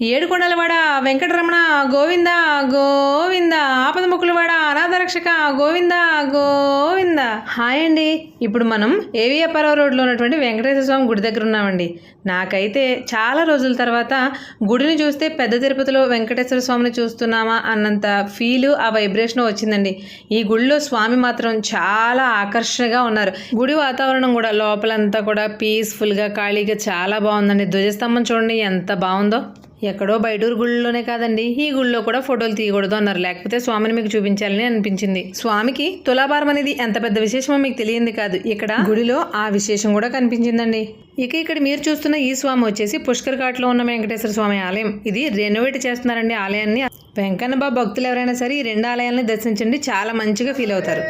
ఏడుకొండలవాడ Venkataramana Govinda Govinda ఆపదముక్కులవాడ అనాథరక్షక Govinda Govinda. Hi అండి, ఇప్పుడు మనం ఏవి అప్పారావు రోడ్లో ఉన్నటువంటి వెంకటేశ్వర స్వామి గుడి దగ్గర ఉన్నామండి. నాకైతే చాలా రోజుల తర్వాత గుడిని చూస్తే పెద్ద తిరుపతిలో వెంకటేశ్వర స్వామిని చూస్తున్నామా అన్నంత ఫీలు, ఆ వైబ్రేషన్ వచ్చిందండి. ఈ గుడిలో స్వామి మాత్రం చాలా ఆకర్షణగా ఉన్నారు. గుడి వాతావరణం కూడా లోపలంతా కూడా పీస్ఫుల్గా ఖాళీగా చాలా బాగుందండి. ధ్వజస్తంభం చూడండి ఎంత బాగుందో. ఎక్కడో బయటూరు గుళ్ళలోనే కాదండి, ఈ గుళ్ళో కూడా ఫోటోలు తీయకూడదు అన్నారు, లేకపోతే స్వామిని మీకు చూపించాలని అనిపించింది. స్వామికి తులాభారం అనేది ఎంత పెద్ద విశేషమో మీకు తెలియంది కాదు, ఇక్కడ గుడిలో ఆ విశేషం కూడా కనిపించిందండి. ఇక్కడ మీరు చూస్తున్న ఈ స్వామి వచ్చేసి పుష్కర్ ఘాట్లో ఉన్న వెంకటేశ్వర స్వామి ఆలయం. ఇది రెనోవేట్ చేస్తున్నారండి ఆలయాన్ని. వెంకన్న బాబు భక్తులు ఎవరైనా సరే ఈ రెండు ఆలయాలని దర్శించండి, చాలా మంచిగా ఫీల్ అవుతారు.